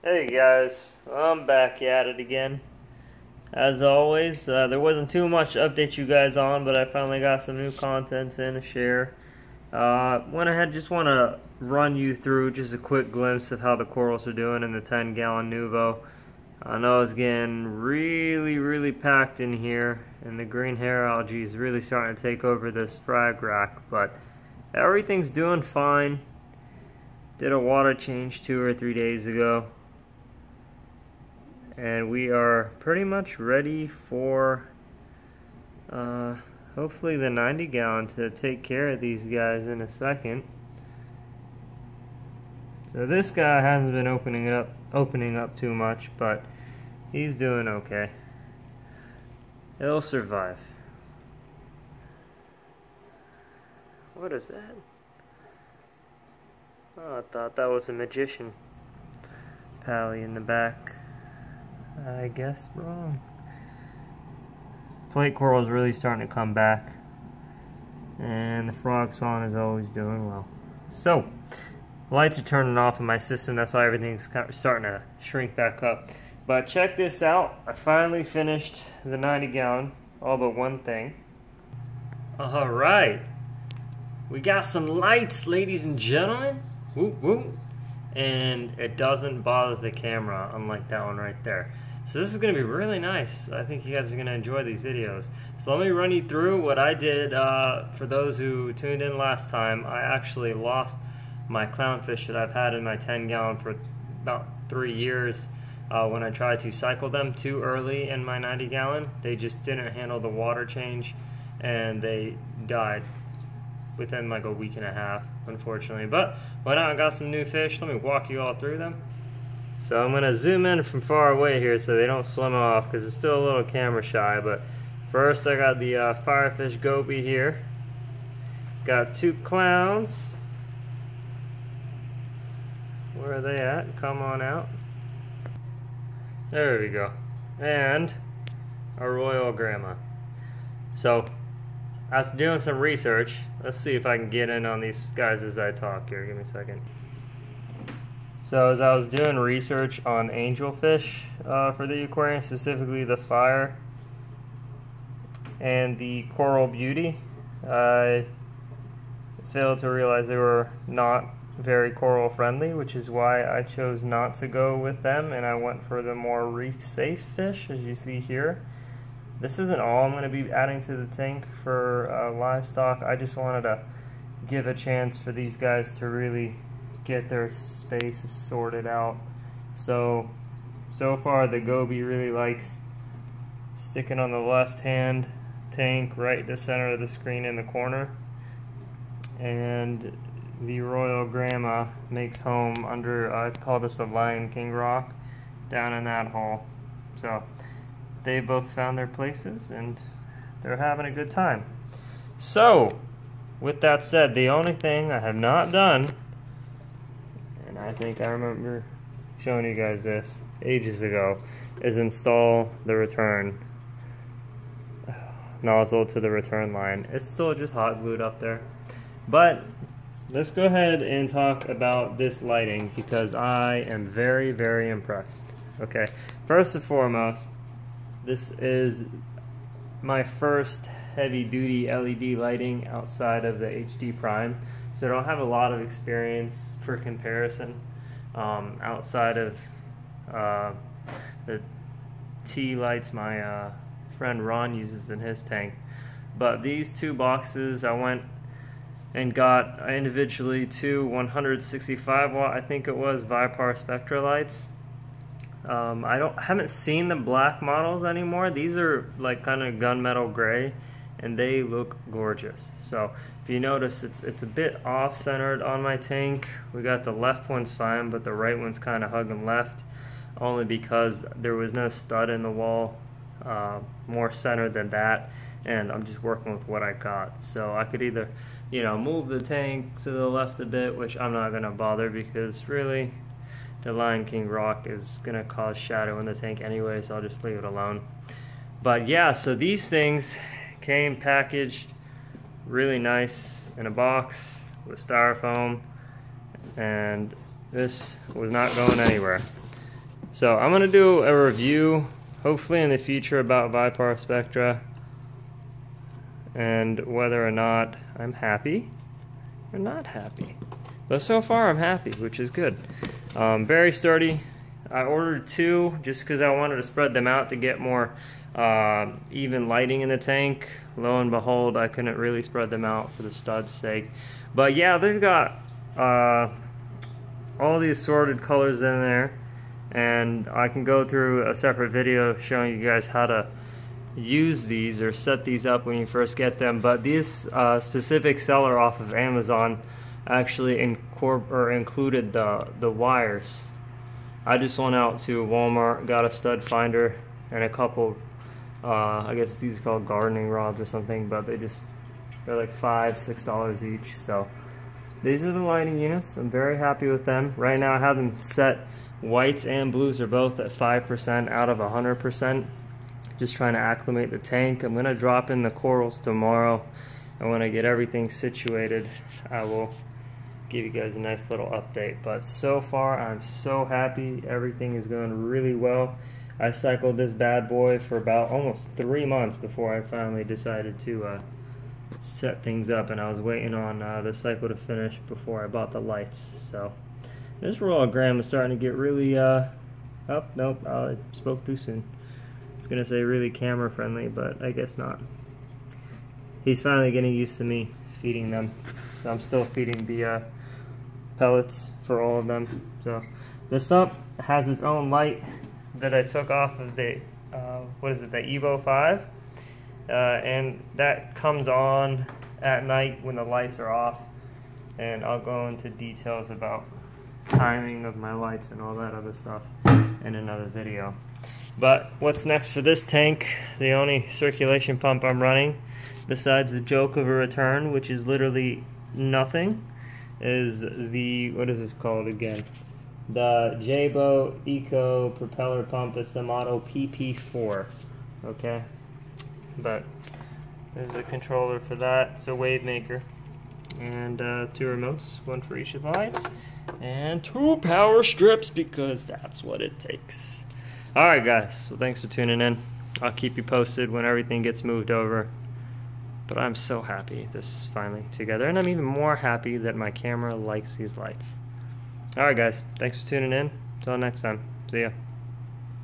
Hey guys, I'm back at it again. As always, there wasn't too much to update you guys on, but I finally got some new content in to share. Went ahead, just want to run you through just a quick glimpse of how the corals are doing in the 10-gallon Nuvo. I know it's getting really packed in here, and the green hair algae is really starting to take over this frag rack, but everything's doing fine. Did a water change 2 or 3 days ago. And we are pretty much ready for hopefully the 90-gallon to take care of these guys in a second. So this guy hasn't been opening up too much, but he's doing okay. He'll survive. What is that? Oh, I thought that was a magician. Pally in the back. I guess wrong. Plate coral is really starting to come back, and the frog spawn is always doing well. So, lights are turning off in my system. That's why everything's starting to shrink back up. But check this out. I finally finished the 90-gallon, all but one thing. All right, we got some lights, ladies and gentlemen. Woot woot. And it doesn't bother the camera, unlike that one right there. So this is going to be really nice. I think you guys are going to enjoy these videos. So let me run you through what I did. For those who tuned in last time, I actually lost my clownfish that I've had in my 10-gallon for about 3 years. When I tried to cycle them too early in my 90-gallon, they just didn't handle the water change, and they died within like a week and a half, unfortunately. But why not? I got some new fish. Let me walk you all through them. So I'm going to zoom in from far away here so they don't swim off, because it's still a little camera shy. But first I got the firefish goby here. Got 2 clowns. Where are they at? Come on out. There we go. And a royal grandma. So after doing some research, let's see if I can get in on these guys as I talk here. Give me a second. So as I was doing research on angelfish for the aquarium, specifically the fire and the coral beauty, I failed to realize they were not very coral friendly, which is why I chose not to go with them, and I went for the more reef safe fish, as you see here. This isn't all I'm going to be adding to the tank for livestock. I just wanted to give a chance for these guys to really get their space sorted out. So far the goby really likes sticking on the left hand tank right in the center of the screen in the corner, and the royal grandma makes home under, I call this the Lion King rock, down in that hole. So they both found their places and they're having a good time. So with that said, the only thing I have not done, and I think I remember showing you guys this ages ago, is install the return nozzle to the return line. It's still just hot glued up there. But let's go ahead and talk about this lighting, because I am very impressed. Okay, first and foremost, this is my first heavy-duty LED lighting outside of the HD Prime, so I don't have a lot of experience for comparison outside of the T lights my friend Ron uses in his tank. But these 2 boxes, I went and got individually 2 165 watt, I think it was, Vipar Spectra lights. I haven't seen the black models anymore. These are like kind of gunmetal gray, and they look gorgeous. So if you notice, it's a bit off-centered on my tank. We got the left one's fine, but the right one's kind of hugging left, only because there was no stud in the wall more centered than that, and I'm just working with what I got. So I could either, you know, move the tank to the left a bit, which I'm not going to bother, because really the Lion King rock is going to cause shadow in the tank anyway, so I'll just leave it alone. But yeah, so these things came packaged really nice in a box with styrofoam, and this was not going anywhere. So I'm gonna do a review hopefully in the future about Vipar Spectra and whether or not I'm happy or not happy. But so far I'm happy, which is good. Very sturdy. I ordered 2 just because I wanted to spread them out to get more even lighting in the tank. Lo and behold, I couldn't really spread them out for the stud's sake. But yeah, they've got all the assorted colors in there, and I can go through a separate video showing you guys how to use these or set these up when you first get them. But this specific seller off of Amazon actually included the wires. I just went out to Walmart, got a stud finder and a couple I guess these are called gardening rods or something, but they're like $5-6 each. So these are the lighting units. I'm very happy with them. Right now I have them set, whites and blues are both at 5% out of 100%. Just trying to acclimate the tank. I'm gonna drop in the corals tomorrow, and when I get everything situated, I will give you guys a nice little update. But so far I'm so happy. Everything is going really well. I cycled this bad boy for about almost 3 months before I finally decided to set things up, and I was waiting on the cycle to finish before I bought the lights. So this rollogram is starting to get really oh nope, I spoke too soon. I was gonna say really camera friendly, but I guess not. He's finally getting used to me feeding them. So I'm still feeding the pellets for all of them. So this up has its own light that I took off of the what is it, the Evo 5, and that comes on at night when the lights are off, and I'll go into details about timing of my lights and all that other stuff in another video. But what's next for this tank? The only circulation pump I'm running, besides the joke of a return, which is literally nothing, is the, what is this called again? The Jabo Eco propeller pump. It's the model PP4. Okay, but this is a controller for that. It's a wave maker, and 2 remotes, 1 for each of the lights, and 2 power strips because that's what it takes. Alright guys, so thanks for tuning in. I'll keep you posted when everything gets moved over. But I'm so happy this is finally together, and I'm even more happy that my camera likes these lights. Alright guys, thanks for tuning in. Until next time, see ya.